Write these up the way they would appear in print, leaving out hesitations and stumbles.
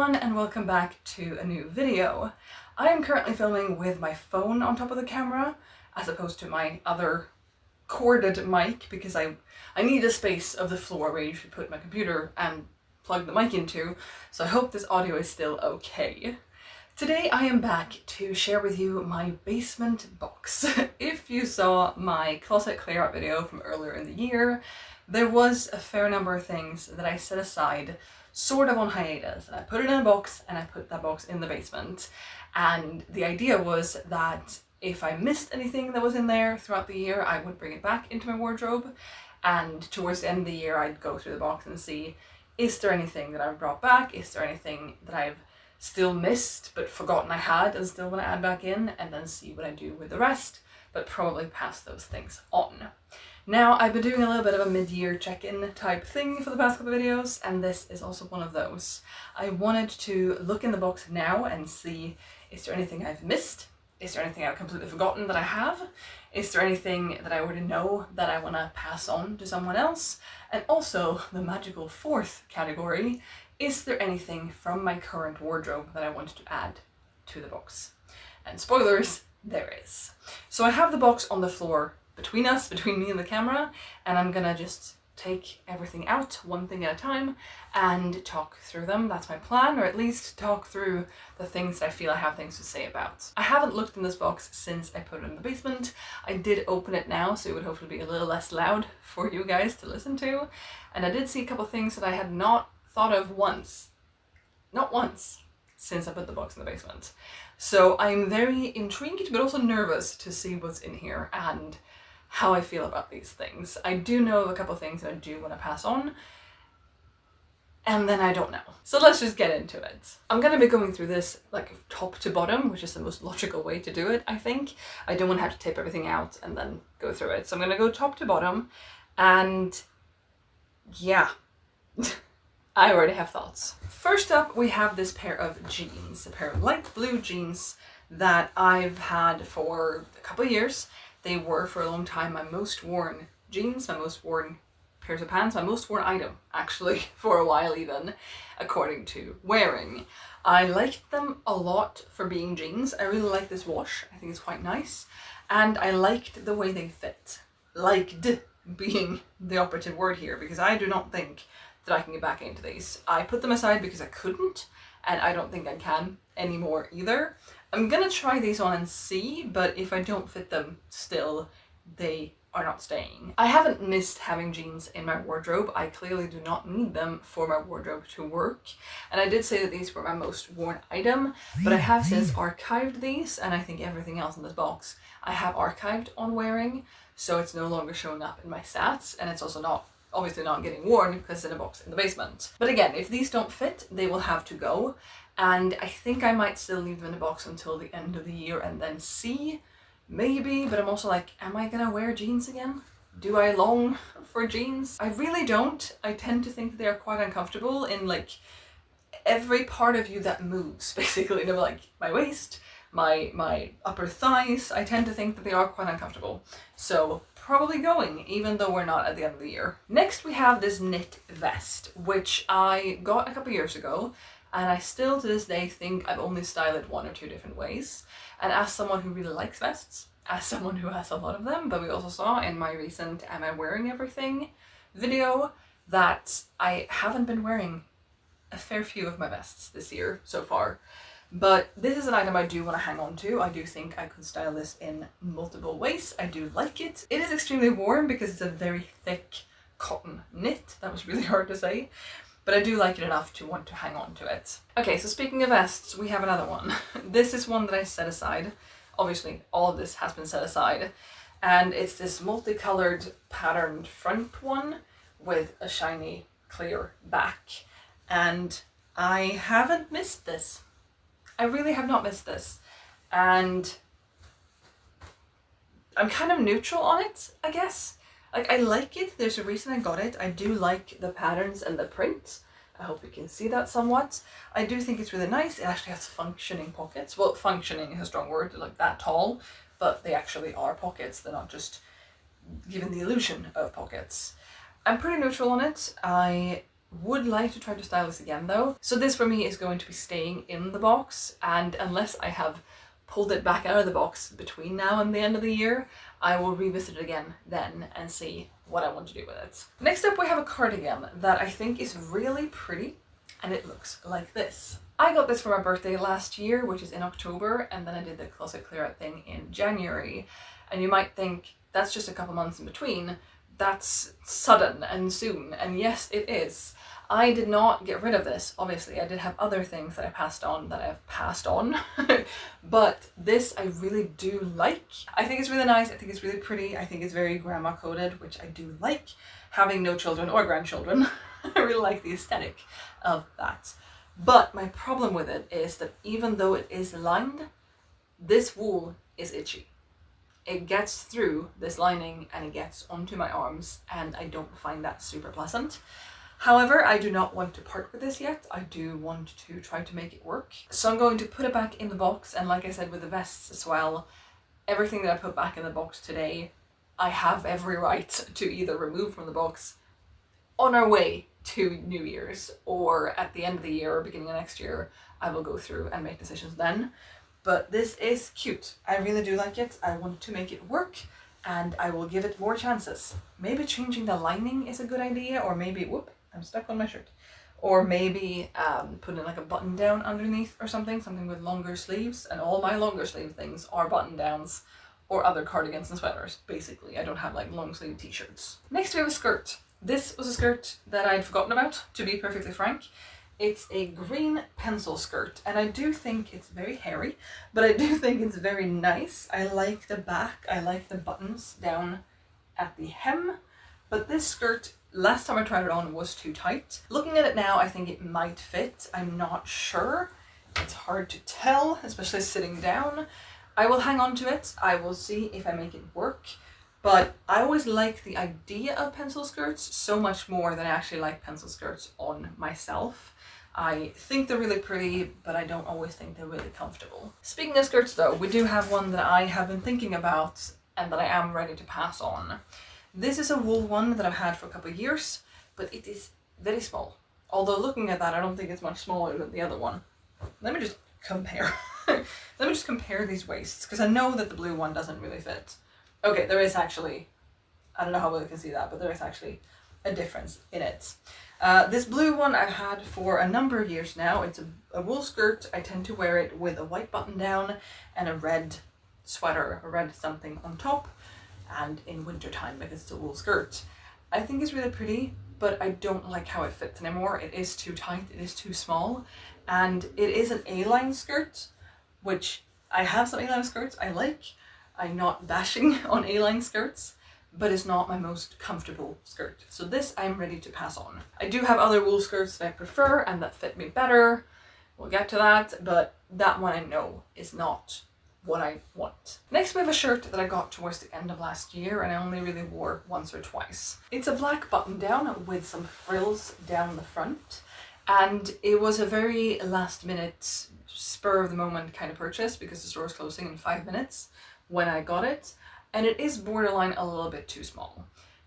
everyone and welcome back to a new video. I am currently filming with my phone on top of the camera as opposed to my other corded mic because I need a space of the floor where you should put my computer and plug the mic into, so I hope this audio is still okay. Today I am back to share with you my basement box. If you saw my closet clear out video from earlier in the year, there was a fair number of things that I set aside sort of on hiatus. I put it in a box and I put that box in the basement. And the idea was that if I missed anything that was in there throughout the year, I would bring it back into my wardrobe. And towards the end of the year, I'd go through the box and see, is there anything that I've brought back? Is there anything that I've still missed but forgotten I had and still want to add back in? And then see what I do with the rest, but probably pass those things on. Now, I've been doing a little bit of a mid-year check-in type thing for the past couple of videos, and this is also one of those. I wanted to look in the box now and see, is there anything I've missed? Is there anything I've completely forgotten that I have? Is there anything that I already know that I want to pass on to someone else? And also, the magical fourth category, is there anything from my current wardrobe that I wanted to add to the box? And spoilers, there is. So I have the box on the floor between me and the camera, and I'm gonna just take everything out one thing at a time and talk through them. That's my plan, or at least talk through the things that I feel I have things to say about. I haven't looked in this box since I put it in the basement. I did open it now, so it would hopefully be a little less loud for you guys to listen to. And I did see a couple things that I had not thought of not once, since I put the box in the basement. So I'm very intrigued, but also nervous to see what's in here and how I feel about these things. I do know of a couple of things that I do want to pass on, and then I don't know. So let's just get into it. I'm gonna be going through this like top to bottom, which is the most logical way to do it, I think. I don't want to have to tape everything out and then go through it. So I'm gonna go top to bottom, and yeah, I already have thoughts. First up, we have this pair of jeans, a pair of light blue jeans that I've had for a couple of years. They were for a long time my most worn jeans, my most worn pairs of pants, my most worn item, actually, for a while even, according to wearing. I liked them a lot for being jeans. I really like this wash. I think it's quite nice. And I liked the way they fit. Liked being the operative word here, because I do not think that I can get back into these. I put them aside because I couldn't, and I don't think I can anymore either. I'm gonna try these on and see, but if I don't fit them still, they are not staying. I haven't missed having jeans in my wardrobe. I clearly do not need them for my wardrobe to work. And I did say that these were my most worn item, but I have since archived these, and I think everything else in this box I have archived on wearing, so it's no longer showing up in my stats, and it's also obviously not getting worn because it's in a box in the basement. But again, if these don't fit, they will have to go. And I think I might still leave them in the box until the end of the year and then see, maybe, but I'm also like, am I gonna wear jeans again? Do I long for jeans? I really don't. I tend to think that they are quite uncomfortable in like every part of you that moves, basically. They're like my waist, my upper thighs. I tend to think that they are quite uncomfortable. So probably going, even though we're not at the end of the year. Next we have this knit vest, which I got a couple years ago, and I still to this day think I've only styled it one or two different ways. And as someone who really likes vests, as someone who has a lot of them, but we also saw in my recent Am I Wearing Everything video that I haven't been wearing a fair few of my vests this year so far. But this is an item I do want to hang on to. I do think I could style this in multiple ways. I do like it. It is extremely warm because it's a very thick cotton knit. That was really hard to say. But I do like it enough to want to hang on to it. Okay, so speaking of vests, we have another one. This is one that I set aside. Obviously, all of this has been set aside. And it's this multicolored patterned front one with a shiny clear back. And I haven't missed this. I really have not missed this. And I'm kind of neutral on it, I guess. Like, I like it. There's a reason I got it. I do like the patterns and the print. I hope you can see that somewhat. I do think it's really nice. It actually has functioning pockets. Well, functioning is a strong word, like that tall, but they actually are pockets. They're not just given the illusion of pockets. I'm pretty neutral on it. I would like to try to style this again though. So this for me is going to be staying in the box, and unless I have pulled it back out of the box between now and the end of the year, I will revisit it again then and see what I want to do with it. Next up we have a cardigan that I think is really pretty, and it looks like this. I got this for my birthday last year, which is in October, and then I did the closet clear out thing in January. And you might think that's just a couple months in between. That's sudden and soon, and yes it is. I did not get rid of this, obviously. I did have other things that I passed on that I've passed on, but this I really do like. I think it's really nice, I think it's really pretty, I think it's very grandma coded, which I do like. Having no children or grandchildren, I really like the aesthetic of that. But my problem with it is that even though it is lined, this wool is itchy. It gets through this lining and it gets onto my arms, and I don't find that super pleasant. However, I do not want to part with this yet. I do want to try to make it work. So I'm going to put it back in the box, and like I said with the vests as well, everything that I put back in the box today, I have every right to either remove from the box on our way to New Year's, or at the end of the year or beginning of next year. I will go through and make decisions then. But this is cute. I really do like it. I want to make it work, and I will give it more chances. Maybe changing the lining is a good idea, or maybe, whoop, I'm stuck on my shirt. Or maybe putting like a button down underneath or something with longer sleeves. And all my longer sleeve things are button downs or other cardigans and sweaters, basically. I don't have like long sleeve t-shirts. Next we have a skirt. This was a skirt that I'd forgotten about, to be perfectly frank. It's a green pencil skirt, and I do think it's very hairy, but I do think it's very nice. I like the back, I like the buttons down at the hem, but this skirt, last time I tried it on, was too tight. Looking at it now, I think it might fit. I'm not sure. It's hard to tell, especially sitting down. I will hang on to it. I will see if I make it work. But I always like the idea of pencil skirts so much more than I actually like pencil skirts on myself. I think they're really pretty, but I don't always think they're really comfortable. Speaking of skirts though, we do have one that I have been thinking about and that I am ready to pass on. This is a wool one that I've had for a couple of years, but it is very small. Although looking at that, I don't think it's much smaller than the other one. Let me just compare. Let me just compare these waists, because I know that the blue one doesn't really fit. Okay, there is actually, I don't know how well you can see that, but there is actually a difference in it. This blue one I've had for a number of years now. It's a wool skirt. I tend to wear it with a white button down and a red sweater, a red something on top, and in winter time because it's a wool skirt. I think it's really pretty, but I don't like how it fits anymore. It is too tight, it is too small, and it is an A-line skirt, which I have some A-line skirts I like. I'm not bashing on A-line skirts, but it's not my most comfortable skirt. So this I'm ready to pass on. I do have other wool skirts that I prefer and that fit me better. We'll get to that, but that one I know is not what I want. Next we have a shirt that I got towards the end of last year and I only really wore once or twice. It's a black button down with some frills down the front, and it was a very last minute, spur of the moment kind of purchase because the store was closing in 5 minutes when I got it, and it is borderline a little bit too small.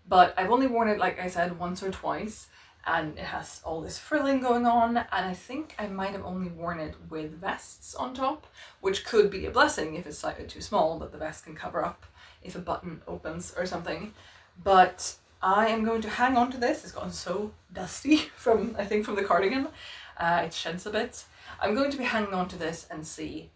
But I've only worn it, like I said, once or twice, and it has all this frilling going on, and I think I might have only worn it with vests on top, which could be a blessing if it's slightly too small, but the vest can cover up if a button opens or something. But I am going to hang on to this. It's gotten so dusty from, I think, from the cardigan. It sheds a bit. I'm going to be hanging on to this and see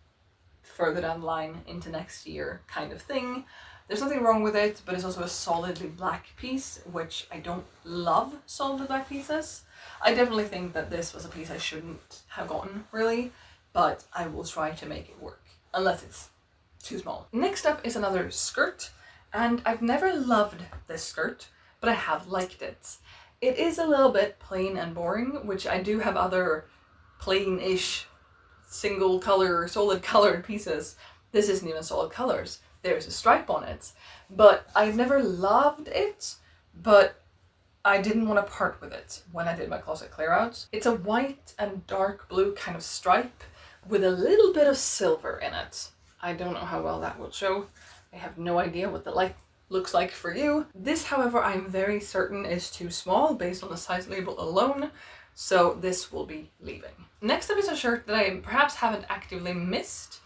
further down the line into next year kind of thing. There's nothing wrong with it, but it's also a solidly black piece, which I don't love solidly black pieces. I definitely think that this was a piece I shouldn't have gotten, really, but I will try to make it work, unless it's too small. Next up is another skirt, and I've never loved this skirt, but I have liked it. It is a little bit plain and boring, which I do have other plain-ish, single color, solid colored pieces. This isn't even solid colors. There's a stripe on it, but I've never loved it, but I didn't want to part with it when I did my closet clear out. It's a white and dark blue kind of stripe with a little bit of silver in it. I don't know how well that will show. I have no idea what the light looks like for you. This, however, I'm very certain is too small based on the size label alone, so this will be leaving. Next up is a shirt that I perhaps haven't actively missed,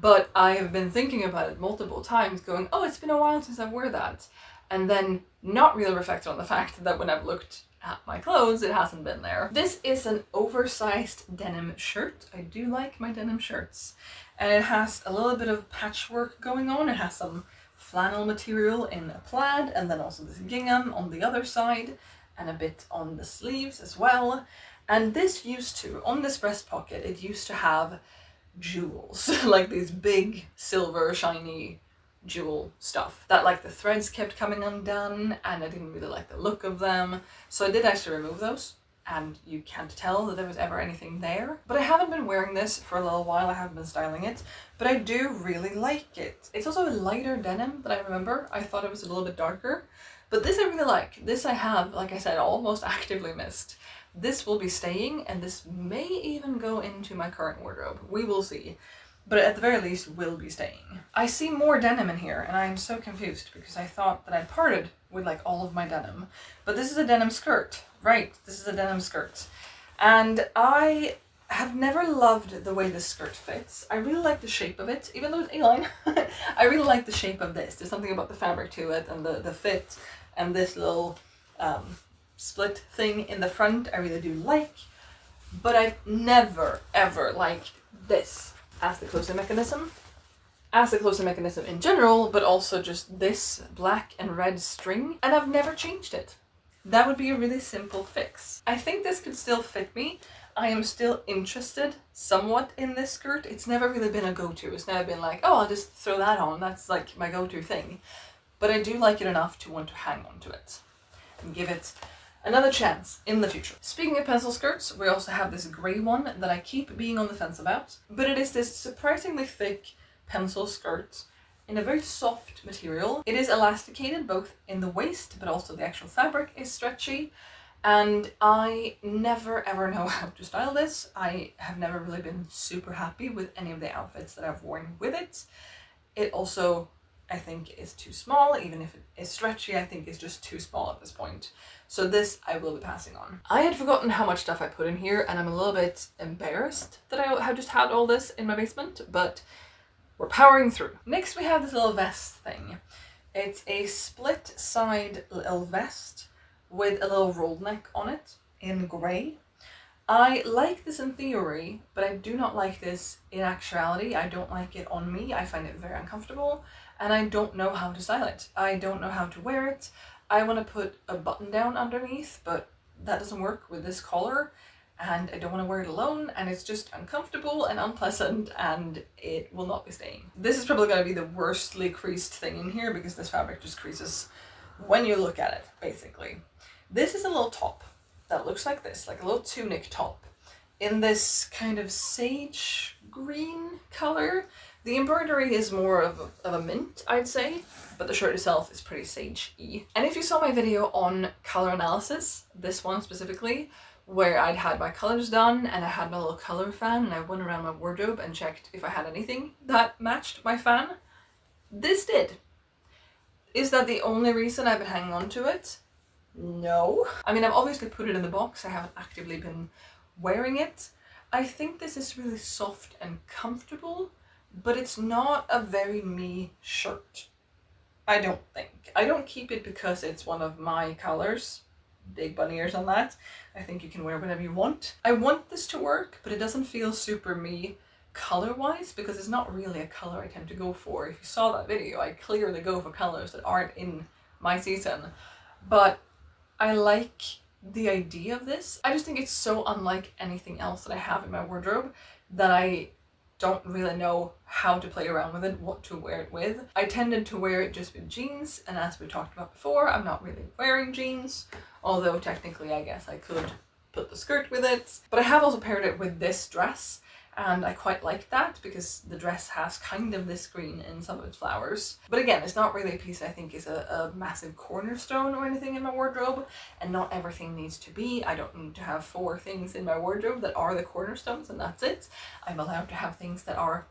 but I have been thinking about it multiple times, going, oh, it's been a while since I wore that, and then not really reflected on the fact that when I've looked at my clothes, it hasn't been there. This is an oversized denim shirt. I do like my denim shirts. And it has a little bit of patchwork going on. It has some flannel material in a plaid, and then also this gingham on the other side, and a bit on the sleeves as well. And this used to, on this breast pocket, it used to have jewels, like these big silver shiny jewel stuff that like the threads kept coming undone, and I didn't really like the look of them, so I did actually remove those, and you can't tell that there was ever anything there. But I haven't been wearing this for a little while. I haven't been styling it, but I do really like it. It's also a lighter denim than I remember. I thought it was a little bit darker, but this I really like. This I have, like I said, almost actively missed. This will be staying, and this may even go into my current wardrobe. We will see. But at the very least will be staying. I see more denim in here, and I'm so confused because I thought that I parted with like all of my denim. But this is a denim skirt. Right, this is a denim skirt. And I have never loved the way this skirt fits. I really like the shape of it, even though it's A-line. I really like the shape of this. There's something about the fabric to it, and the fit, and this little split thing in the front I really do like. But I've never ever liked this as the closing mechanism. As the closing mechanism in general, but also just this black and red string, and I've never changed it. That would be a really simple fix. I think this could still fit me. I am still interested somewhat in this skirt. It's never really been a go-to. It's never been like, oh, I'll just throw that on. That's like my go-to thing. But I do like it enough to want to hang on to it and give it another chance in the future. Speaking of pencil skirts, we also have this grey one that I keep being on the fence about. But it is this surprisingly thick pencil skirt in a very soft material. It is elasticated both in the waist, but also the actual fabric is stretchy. And I never ever know how to style this. I have never really been super happy with any of the outfits that I've worn with it. It also, I think, is too small. Even if it is stretchy, I think it's just too small at this point. So this I will be passing on. I had forgotten how much stuff I put in here, and I'm a little bit embarrassed that I have just had all this in my basement, but we're powering through. Next we have this little vest thing. It's a split side little vest with a little roll neck on it in grey. I like this in theory, but I do not like this in actuality. I don't like it on me. I find it very uncomfortable, and I don't know how to style it. I don't know how to wear it. I want to put a button down underneath, but that doesn't work with this collar, and I don't want to wear it alone, and it's just uncomfortable and unpleasant, and it will not be staying. This is probably going to be the worstly creased thing in here because this fabric just creases when you look at it, basically. This is a little top that looks like this, like a little tunic top in this kind of sage green color. The embroidery is more of a mint, I'd say, but the shirt itself is pretty sage-y. And if you saw my video on color analysis, this one specifically, where I'd had my colors done and I had my little color fan and I went around my wardrobe and checked if I had anything that matched my fan, this did. Is that the only reason I've been hanging on to it? No. I mean, I've obviously put it in the box. I haven't actively been wearing it. I think this is really soft and comfortable, but it's not a very me shirt. I don't think. I don't keep it because it's one of my colors. Big bunny ears on that. I think you can wear whatever you want. I want this to work, but it doesn't feel super me color-wise because it's not really a color I tend to go for. If you saw that video, I clearly go for colors that aren't in my season. But I like the idea of this. I just think it's so unlike anything else that I have in my wardrobe that I don't really know how to play around with it, what to wear it with. I tended to wear it just with jeans, and as we talked about before, I'm not really wearing jeans, although technically I guess I could put the skirt with it. But I have also paired it with this dress, and I quite like that because the dress has kind of this green in some of its flowers. But again, it's not really a piece I think is a massive cornerstone or anything in my wardrobe, and not everything needs to be. I don't need to have 4 things in my wardrobe that are the cornerstones and that's it. I'm allowed to have things that are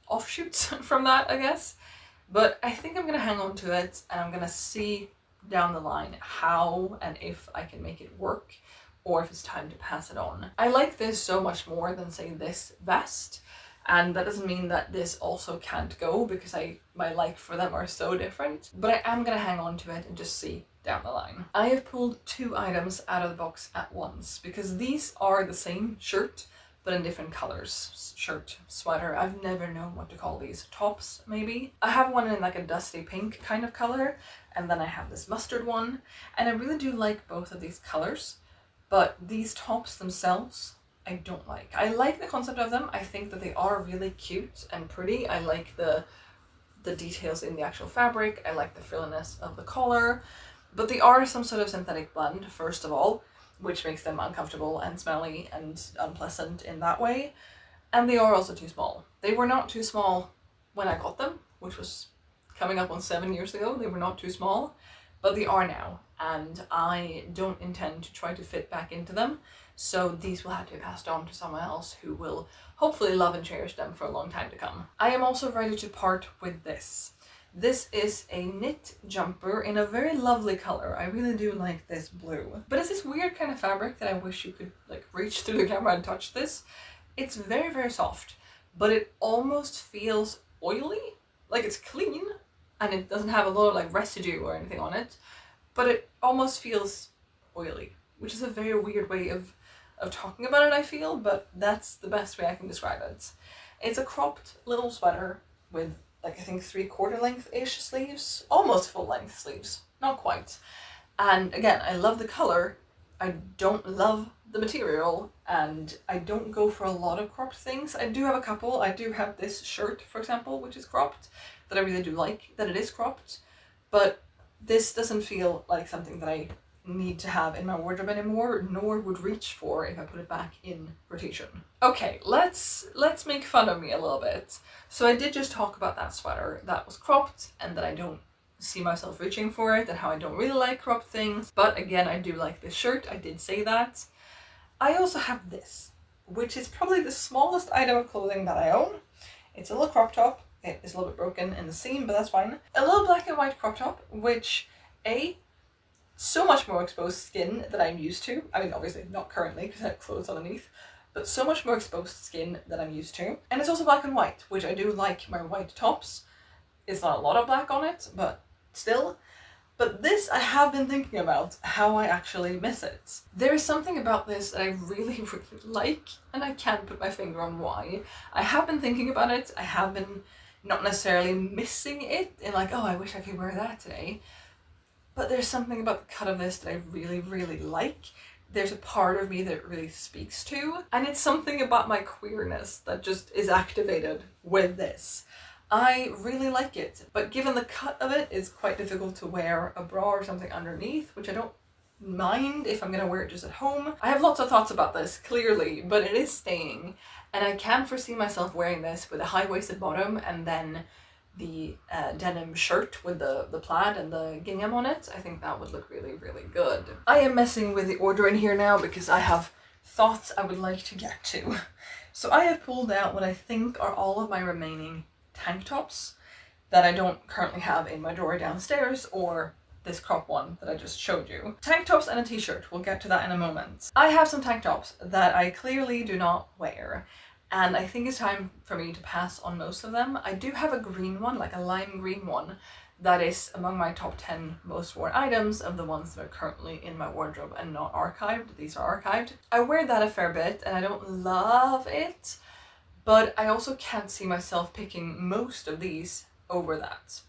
offshoots from that, I guess. But I think I'm gonna hang on to it, and I'm gonna see down the line how and if I can make it work, or if it's time to pass it on. I like this so much more than, say, this vest, and that doesn't mean that this also can't go, because my like for them are so different, but I am gonna hang on to it and just see down the line. I have pulled 2 items out of the box at once, because these are the same shirt but in different colors. Shirt, sweater, I've never known what to call these. Tops, maybe? I have one in like a dusty pink kind of color, and then I have this mustard one, and I really do like both of these colors, but these tops themselves, I don't like. I like the concept of them. I think that they are really cute and pretty. I like the details in the actual fabric. I like the frilliness of the collar, but they are some sort of synthetic blend, first of all, which makes them uncomfortable and smelly and unpleasant in that way. And they are also too small. They were not too small when I got them, which was coming up on 7 years ago. They were not too small, but they are now, and I don't intend to try to fit back into them. So these will have to be passed on to someone else who will hopefully love and cherish them for a long time to come. I am also ready to part with this. This is a knit jumper in a very lovely color. I really do like this blue. But it's this weird kind of fabric that I wish you could like reach through the camera and touch this. It's very, very soft, but it almost feels oily. Like it's clean and it doesn't have a lot of like residue or anything on it, but it almost feels oily, which is a very weird way of talking about it, I feel, but that's the best way I can describe it. It's a cropped little sweater with like I think 3/4 length-ish sleeves, almost full length sleeves, not quite. And again, I love the color, I don't love the material, and I don't go for a lot of cropped things. I do have a couple. I do have this shirt, for example, which is cropped, that I really do like, that it is cropped, but this doesn't feel like something that I need to have in my wardrobe anymore, nor would reach for if I put it back in rotation. Okay, let's make fun of me a little bit. So I did just talk about that sweater that was cropped and that I don't see myself reaching for it and how I don't really like cropped things, but again, I do like this shirt. I did say that. I also have this, which is probably the smallest item of clothing that I own. It's a little crop top. It is a little bit broken in the seam, but that's fine. A little black and white crop top, which so much more exposed skin that I'm used to. I mean, obviously not currently because I have clothes underneath, but so much more exposed skin that I'm used to. And it's also black and white, which I do like my white tops. It's not a lot of black on it, but still. But this, I have been thinking about how I actually miss it. There is something about this that I really, really like, and I can't put my finger on why. I have been thinking about it. I have been not necessarily missing it in like, oh, I wish I could wear that today. But there's something about the cut of this that I really, really like. There's a part of me that it really speaks to, and it's something about my queerness that just is activated with this. I really like it, but given the cut of it, it's quite difficult to wear a bra or something underneath, which I don't mind if I'm gonna wear it just at home. I have lots of thoughts about this, clearly, but it is staying, and I can foresee myself wearing this with a high-waisted bottom and then the denim shirt with the plaid and the gingham on it. I think that would look really, really good. I am messing with the order in here now because I have thoughts I would like to get to. So I have pulled out what I think are all of my remaining tank tops that I don't currently have in my drawer downstairs, or this crop one that I just showed you. Tank tops and a t-shirt, we'll get to that in a moment. I have some tank tops that I clearly do not wear, and I think it's time for me to pass on most of them. I do have a green one, like a lime green one, that is among my top 10 most worn items of the ones that are currently in my wardrobe and not archived. These are archived. I wear that a fair bit and I don't love it, but I also can't see myself picking most of these over that.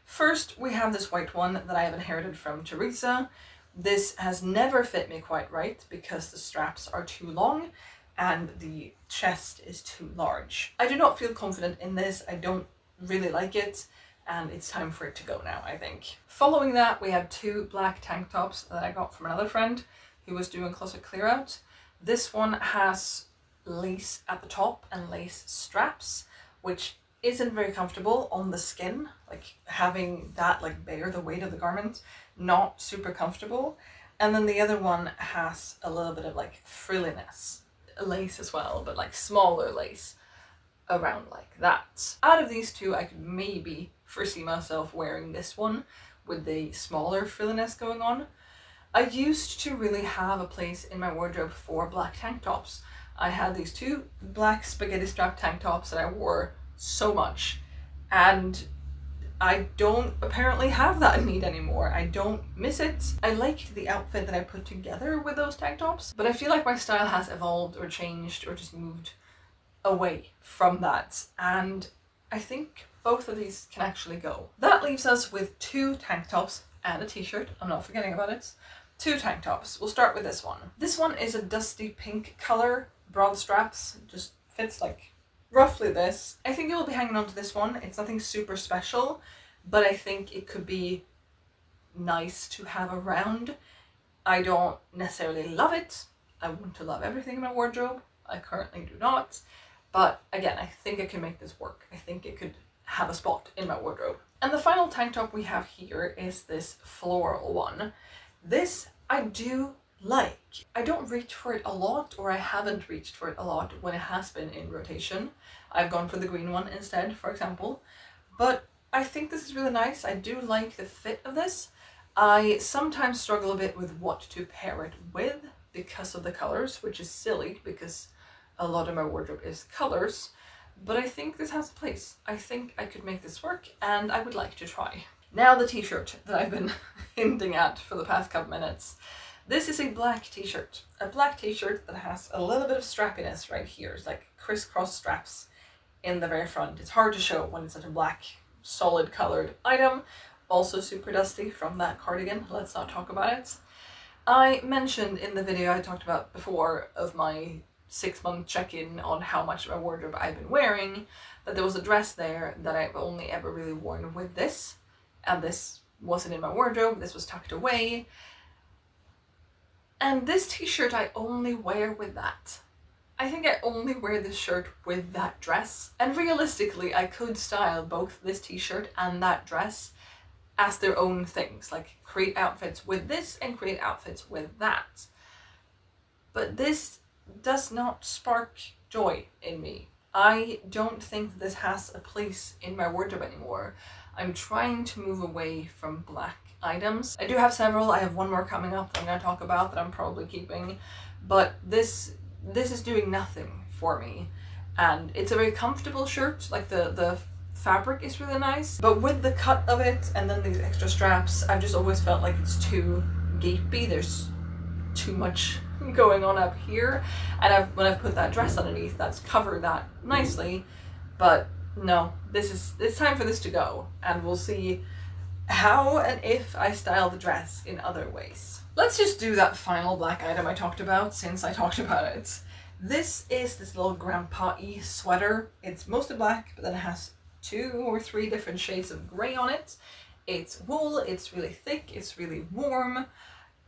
First, we have this white one that I have inherited from Teresa. This has never fit me quite right because the straps are too long and the chest is too large. I do not feel confident in this. I don't really like it, and it's time for it to go now, I think. Following that, we have two black tank tops that I got from another friend who was doing closet clear out. This one has lace at the top and lace straps, which isn't very comfortable on the skin. Like having that like bear the weight of the garment, not super comfortable. And then the other one has a little bit of like frilliness, lace as well, but like smaller lace around like that. Out of these two, I could maybe foresee myself wearing this one with the smaller frilliness going on. I used to really have a place in my wardrobe for black tank tops. I had these two black spaghetti strap tank tops that I wore so much, and I don't apparently have that need anymore. I don't miss it. I liked the outfit that I put together with those tank tops, but I feel like my style has evolved or changed or just moved away from that, and I think both of these can actually go. That leaves us with two tank tops and a t-shirt. I'm not forgetting about it. Two tank tops. We'll start with this one. This one is a dusty pink color, broad straps, just fits like roughly this. I think it will be hanging on to this one. It's nothing super special, but I think it could be nice to have around. I don't necessarily love it. I want to love everything in my wardrobe. I currently do not. But again, I think I can make this work. I think it could have a spot in my wardrobe. And the final tank top we have here is this floral one. This I do like. I don't reach for it a lot, or I haven't reached for it a lot when it has been in rotation. I've gone for the green one instead, for example. But I think this is really nice. I do like the fit of this. I sometimes struggle a bit with what to pair it with because of the colors, which is silly because a lot of my wardrobe is colors, but I think this has a place. I think I could make this work, and I would like to try. Now the t-shirt that I've been hinting at for the past couple minutes. This is a black t-shirt. A black t-shirt that has a little bit of strappiness right here. It's like crisscross straps in the very front. It's hard to show when it's such a black, solid colored item. Also super dusty from that cardigan. Let's not talk about it. I mentioned in the video I talked about before of my 6-month check-in on how much of my wardrobe I've been wearing, that there was a dress there that I've only ever really worn with this, and this wasn't in my wardrobe, this was tucked away. And this t-shirt I only wear with that. I think I only wear this shirt with that dress, and realistically I could style both this t-shirt and that dress as their own things, like create outfits with this and create outfits with that. But this does not spark joy in me. I don't think this has a place in my wardrobe anymore. I'm trying to move away from black items. I do have several. I have one more coming up that I'm going to talk about that I'm probably keeping, but this is doing nothing for me. And it's a very comfortable shirt, like the fabric is really nice, but with the cut of it and then these extra straps, I've just always felt like it's too gapey. There's too much going on up here, and when I've put that dress underneath, that's covered that nicely. But no, it's time for this to go, and we'll see how and if I style the dress in other ways. Let's just do that final black item I talked about, since I talked about it. This is this little grandpa-y sweater. It's mostly black, but then it has 2 or 3 different shades of gray on it. It's wool, it's really thick, it's really warm.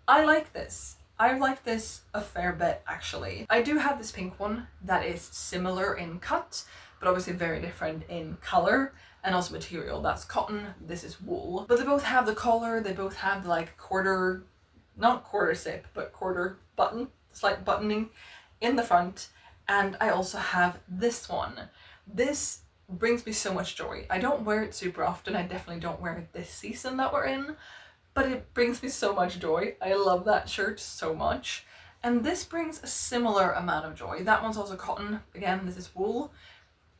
I like this. I like this a fair bit, actually. I do have this pink one that is similar in cut, but obviously very different in color and also material. That's cotton, this is wool. But they both have the collar, they both have like not quarter zip, but quarter button, slight buttoning in the front. And I also have this one. This brings me so much joy. I don't wear it super often. I definitely don't wear it this season that we're in, but it brings me so much joy. I love that shirt so much. And this brings a similar amount of joy. That one's also cotton. Again, this is wool.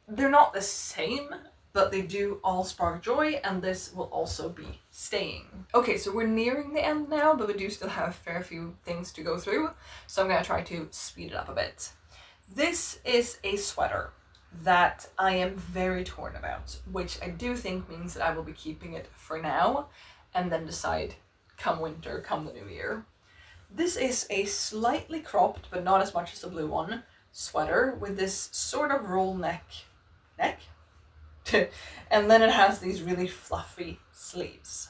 They're not the same, but they do all spark joy, and this will also be staying. Okay, so we're nearing the end now, but we do still have a fair few things to go through, so I'm gonna try to speed it up a bit. This is a sweater that I am very torn about, which I do think means that I will be keeping it for now, and then decide come winter, come the new year. This is a slightly cropped, but not as much as the blue one, sweater with this sort of roll neck? And then it has these really fluffy sleeves.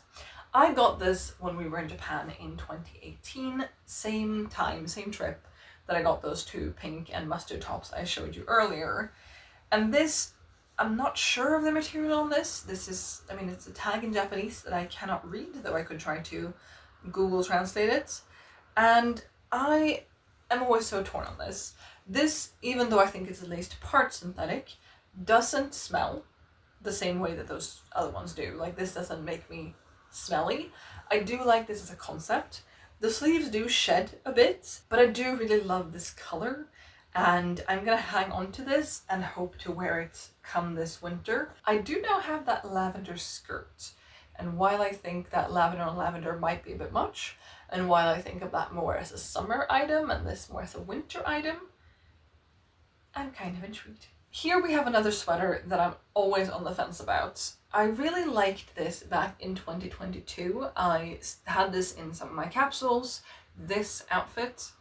I got this when we were in Japan in 2018, same time, same trip that I got those 2 pink and mustard tops I showed you earlier. And this, I'm not sure of the material on this. This is, I mean, it's a tag in Japanese that I cannot read, though I could try to Google translate it. And I am always so torn on this. This, even though I think it's at least part synthetic, doesn't smell. the same way that those other ones do. Like, this doesn't make me smelly. I do like this as a concept. The sleeves do shed a bit, but I do really love this color, and I'm gonna hang on to this and hope to wear it come this winter. I do now have that lavender skirt, and while I think that lavender on lavender might be a bit much, and while I think of that more as a summer item and this more as a winter item, I'm kind of intrigued. Here we have another sweater that I'm always on the fence about. I really liked this back in 2022. I had this in some of my capsules. This outfit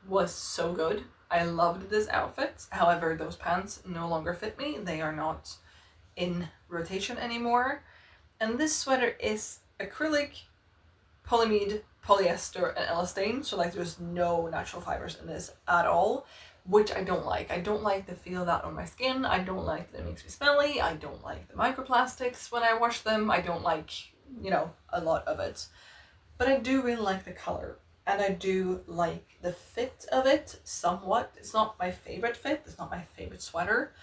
was so good. I loved this outfit. However, those pants no longer fit me. They are not in rotation anymore. And this sweater is acrylic, polyamide, polyester, and elastane. So like there's no natural fibers in this at all, which I don't like. I don't like the feel of that on my skin. I don't like that it makes me smelly. I don't like the microplastics when I wash them. I don't like, you know, a lot of it. But I do really like the color, and I do like the fit of it somewhat. It's not my favorite fit. It's not my favorite sweater.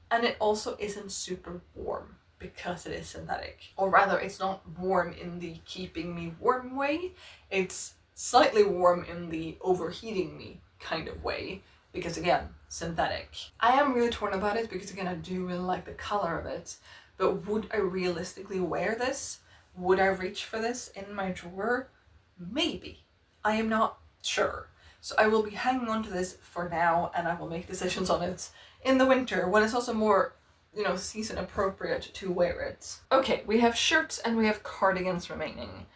And it also isn't super warm because it is synthetic. Or rather, it's not warm in the keeping me warm way. It's slightly warm in the overheating me kind of way, because again, synthetic. I am really torn about it because again, I do really like the color of it, but would I realistically wear this? Would I reach for this in my drawer? Maybe. I am not sure. So I will be hanging on to this for now, and I will make decisions on it in the winter when it's also more, you know, season appropriate to wear it. Okay, we have shirts and we have cardigans remaining.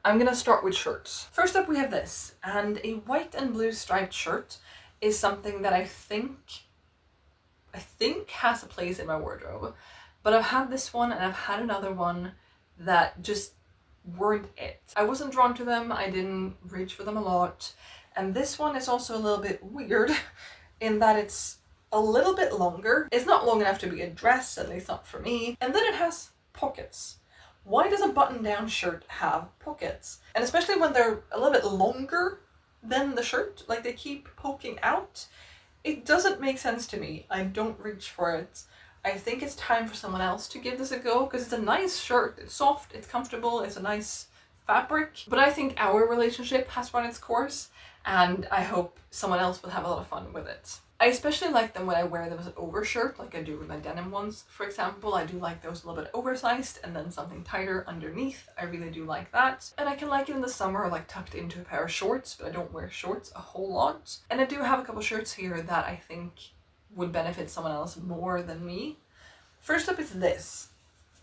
I'm gonna start with shirts. First up we have this, and a white and blue striped shirt is something that I think has a place in my wardrobe. But I've had this one and I've had another one that just weren't it. I wasn't drawn to them, I didn't reach for them a lot. And this one is also a little bit weird in that it's a little bit longer. It's not long enough to be a dress, at least not for me. And then it has pockets. Why does a button-down shirt have pockets? And especially when they're a little bit longer than the shirt, like they keep poking out. It doesn't make sense to me. I don't reach for it. I think it's time for someone else to give this a go, because it's a nice shirt. It's soft, it's comfortable, it's a nice fabric. But I think our relationship has run its course, and I hope someone else will have a lot of fun with it. I especially like them when I wear them as an overshirt, like I do with my denim ones, for example. I do like those a little bit oversized and then something tighter underneath. I really do like that. And I can like it in the summer, like tucked into a pair of shorts, but I don't wear shorts a whole lot. And I do have a couple shirts here that I think would benefit someone else more than me. First up is this.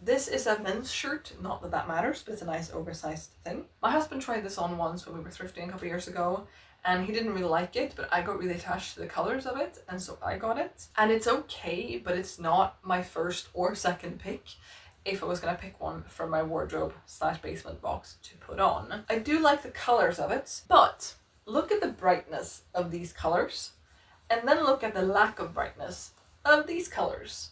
This is a men's shirt, not that that matters, but it's a nice oversized thing. My husband tried this on once when we were thrifting a couple years ago, and he didn't really like it, but I got really attached to the colors of it, and so I got it. And it's okay, but it's not my first or second pick if I was gonna pick one from my wardrobe / basement box to put on. I do like the colors of it, but look at the brightness of these colors, and then look at the lack of brightness of these colors.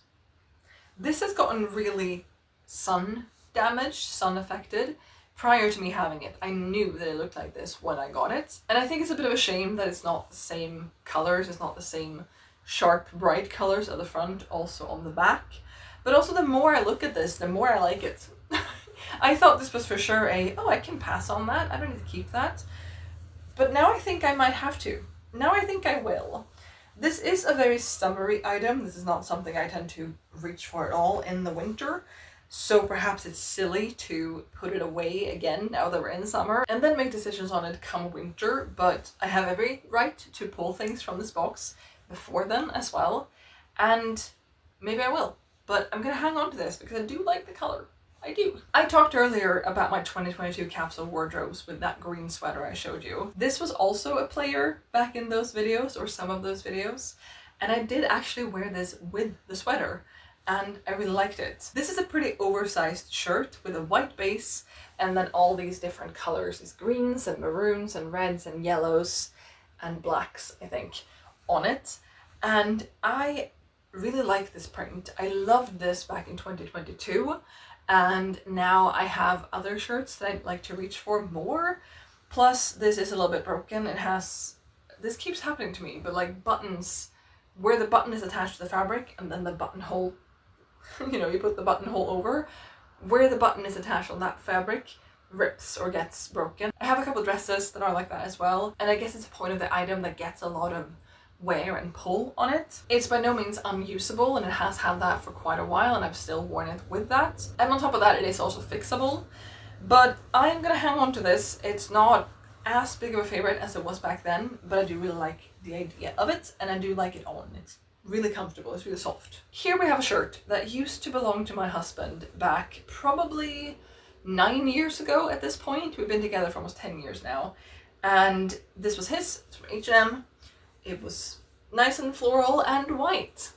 This has gotten really sun damaged, sun affected. Prior to me having it, I knew that it looked like this when I got it. And I think it's a bit of a shame that it's not the same colors, it's not the same sharp, bright colors at the front, also on the back. But also the more I look at this, the more I like it. I thought this was for sure oh, I can pass on that, I don't need to keep that. But now I think I might have to. Now I think I will. This is a very summery item. This is not something I tend to reach for at all in the winter. So perhaps it's silly to put it away again now that we're in summer and then make decisions on it come winter, but I have every right to pull things from this box before then as well, and maybe I will. But I'm gonna hang on to this because I do like the color. I do. I talked earlier about my 2022 capsule wardrobes with that green sweater I showed you. This was also a player back in those videos, or some of those videos, and I did actually wear this with the sweater, and I really liked it. This is a pretty oversized shirt with a white base and then all these different colors, these greens and maroons and reds and yellows and blacks, I think, on it. And I really like this print. I loved this back in 2022, and now I have other shirts that I'd like to reach for more. Plus this is a little bit broken. This keeps happening to me, but like buttons, where the button is attached to the fabric and then the buttonhole you know, you put the buttonhole over, where the button is attached on that fabric rips or gets broken. I have a couple dresses that are like that as well, and I guess it's a point of the item that gets a lot of wear and pull on it. It's by no means unusable, and it has had that for quite a while, and I've still worn it with that. And on top of that, it is also fixable. But I'm gonna hang on to this. It's not as big of a favorite as it was back then, but I do really like the idea of it, and I do like it on. It's really comfortable, it's really soft. Here we have a shirt that used to belong to my husband back probably 9 years ago at this point. We've been together for almost 10 years now. And this was his, it's from H&M. It was nice and floral and white.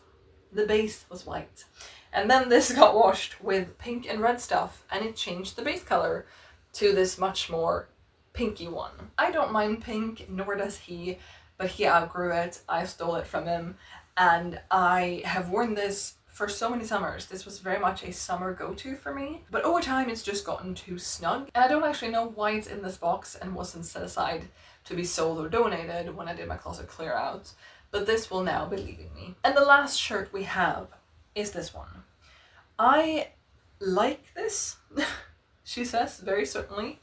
The base was white. And then this got washed with pink and red stuff, and it changed the base color to this much more pinky one. I don't mind pink, nor does he, but he outgrew it. I stole it from him, and I have worn this for so many summers. This was very much a summer go-to for me, but over time it's just gotten too snug, and I don't actually know why it's in this box and wasn't set aside to be sold or donated when I did my closet clear out, but this will now be leaving me. And the last shirt we have is this one. I like this, she says, very certainly.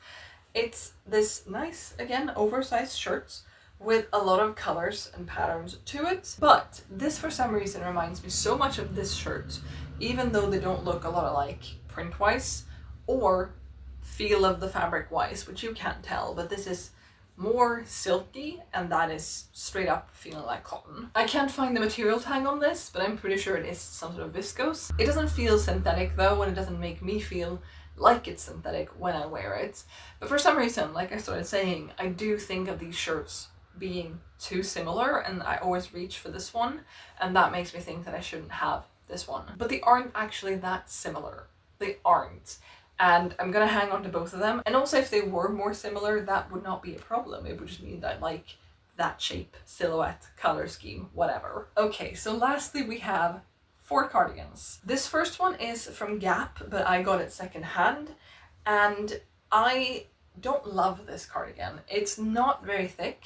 It's this nice, again, oversized shirt with a lot of colors and patterns to it, but this for some reason reminds me so much of this shirt, even though they don't look a lot alike print-wise or feel of the fabric-wise, which you can't tell, but this is more silky, and that is straight up feeling like cotton. I can't find the material tag on this, but I'm pretty sure it is some sort of viscose. It doesn't feel synthetic though, and it doesn't make me feel like it's synthetic when I wear it. But for some reason, like I started saying, I do think of these shirts being too similar, and I always reach for this one, and that makes me think that I shouldn't have this one. But they aren't actually that similar. They aren't. And I'm gonna hang on to both of them. And also, if they were more similar, that would not be a problem. It would just mean that I like that shape, silhouette, color scheme, whatever. Okay, so lastly we have 4 cardigans. This first one is from Gap, but I got it secondhand, and I don't love this cardigan. It's not very thick,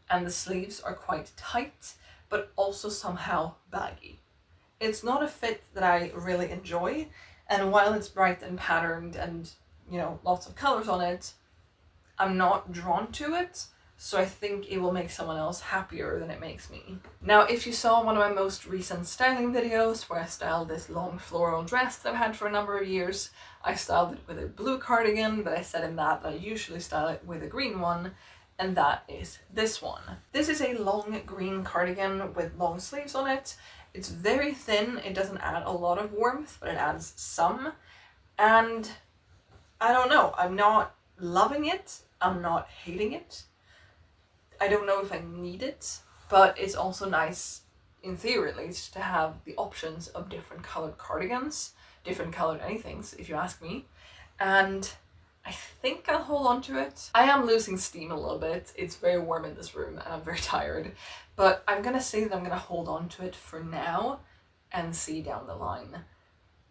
and the sleeves are quite tight, but also somehow baggy. It's not a fit that I really enjoy, and while it's bright and patterned and, you know, lots of colors on it, I'm not drawn to it, so I think it will make someone else happier than it makes me. Now, if you saw one of my most recent styling videos where I styled this long floral dress that I've had for a number of years, I styled it with a blue cardigan, but I said in that I usually style it with a green one, and that is this one. This is a long green cardigan with long sleeves on it. It's very thin, it doesn't add a lot of warmth, but it adds some, and I don't know, I'm not loving it, I'm not hating it. I don't know if I need it, but it's also nice, in theory at least, to have the options of different colored cardigans, different colored anythings, if you ask me, and I think I'll hold on to it. I am losing steam a little bit. It's very warm in this room and I'm very tired, but I'm gonna say that I'm gonna hold on to it for now and see down the line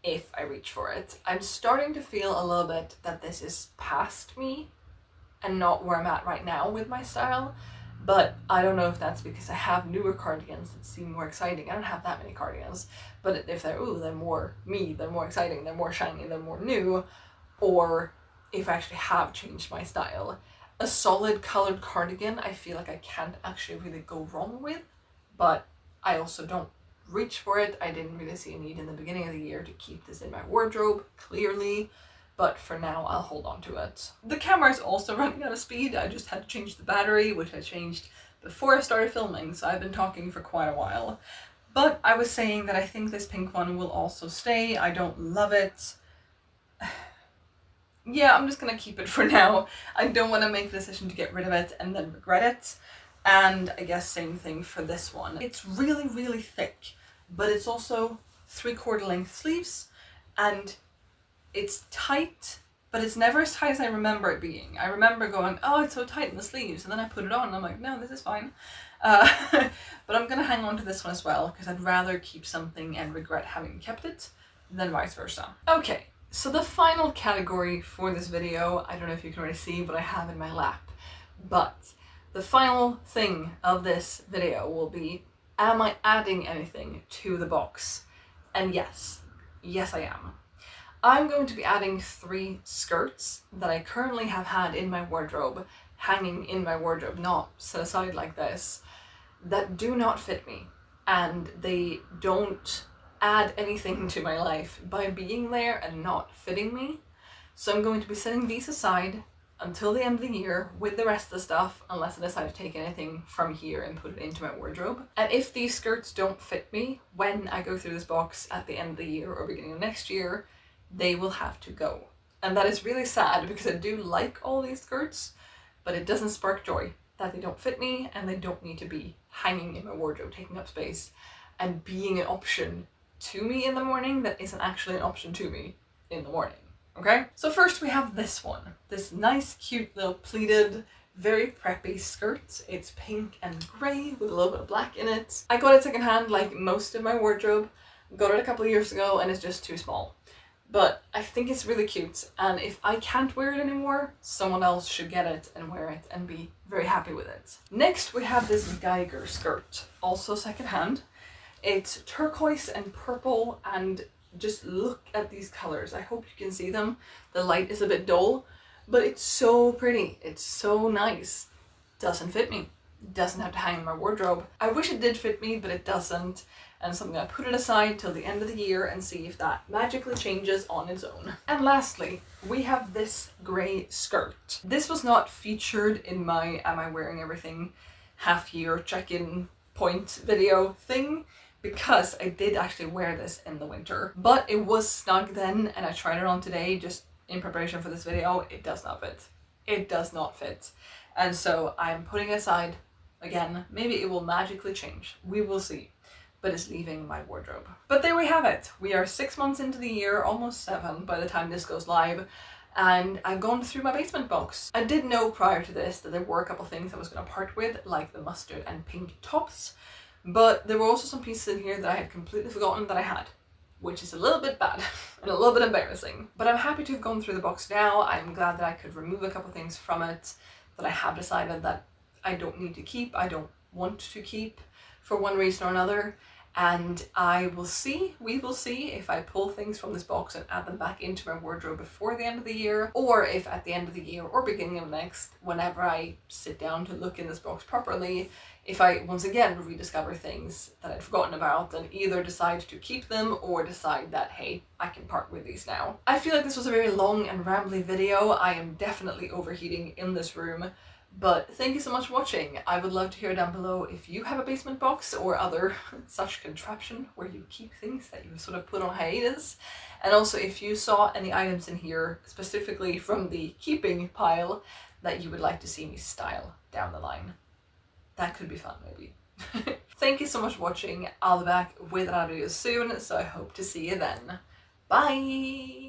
if I reach for it. I'm starting to feel a little bit that this is past me and not where I'm at right now with my style, but I don't know if that's because I have newer cardigans that seem more exciting. I don't have that many cardigans, but if they're more me, they're more exciting, they're more shiny, they're more new, or if I actually have changed my style. A solid colored cardigan I feel like I can't actually really go wrong with, but I also don't reach for it. I didn't really see a need in the beginning of the year to keep this in my wardrobe, clearly, but for now I'll hold on to it. The camera is also running out of speed. I just had to change the battery, which I changed before I started filming, so I've been talking for quite a while. But I was saying that I think this pink one will also stay. I don't love it. Yeah, I'm just gonna keep it for now. I don't want to make the decision to get rid of it and then regret it. And I guess same thing for this one. It's really, really thick, but it's also 3/4 length sleeves, and it's tight, but it's never as tight as I remember it being. I remember going, oh, it's so tight in the sleeves, and then I put it on and I'm like, no, this is fine. But I'm gonna hang on to this one as well, because I'd rather keep something and regret having kept it than vice versa. Okay. So the final category for this video, I don't know if you can already see what I have in my lap, but the final thing of this video will be, am I adding anything to the box? And yes, Yes, I am. I'm going to be adding 3 skirts that I currently have had in my wardrobe, hanging in my wardrobe, not set aside like this, that do not fit me. And they don't add anything to my life by being there and not fitting me. So I'm going to be setting these aside until the end of the year with the rest of the stuff, unless I decide to take anything from here and put it into my wardrobe. And if these skirts don't fit me when I go through this box at the end of the year or beginning of next year, they will have to go. And that is really sad because I do like all these skirts, but it doesn't spark joy that they don't fit me and they don't need to be hanging in my wardrobe, taking up space and being an option to me in the morning that isn't actually an option to me in the morning. Okay, so first we have this one. This nice, cute little pleated, very preppy skirt. It's pink and grey with a little bit of black in it. I got it secondhand like most of my wardrobe. Got it a couple of years ago and it's just too small. But I think it's really cute, and if I can't wear it anymore, someone else should get it and wear it and be very happy with it. Next we have this Geiger skirt, also secondhand. It's turquoise and purple, and just look at these colors. I hope you can see them. The light is a bit dull, but it's so pretty. It's so nice. Doesn't fit me. Doesn't have to hang in my wardrobe. I wish it did fit me, but it doesn't. And so I'm going to put it aside till the end of the year and see if that magically changes on its own. And lastly, we have this grey skirt. This was not featured in my Am I Wearing Everything half year check-in point video thing, because I did actually wear this in the winter. But it was snug then and I tried it on today just in preparation for this video. It does not fit. It does not fit. And so I'm putting it aside again. Maybe it will magically change. We will see. But it's leaving my wardrobe. But there we have it. We are 6 months into the year, almost 7 by the time this goes live, and I've gone through my basement box. I did know prior to this that there were a couple things I was going to part with, like the mustard and pink tops, but there were also some pieces in here that I had completely forgotten that I had, which is a little bit bad and a little bit embarrassing. But I'm happy to have gone through the box now. I'm glad that I could remove a couple things from it that I have decided that I don't need to keep, I don't want to keep for one reason or another. And we will see if I pull things from this box and add them back into my wardrobe before the end of the year, or if at the end of the year or beginning of next, whenever I sit down to look in this box properly, if I once again rediscover things that I'd forgotten about and either decide to keep them or decide that, hey, I can part with these now. I feel like this was a very long and rambly video. I am definitely overheating in this room. But thank you so much for watching. I would love to hear down below if you have a basement box or other such contraption where you keep things that you sort of put on hiatus. And also if you saw any items in here, specifically from the keeping pile, that you would like to see me style down the line. That could be fun, maybe. Thank you so much for watching. I'll be back with another video soon, so I hope to see you then. Bye!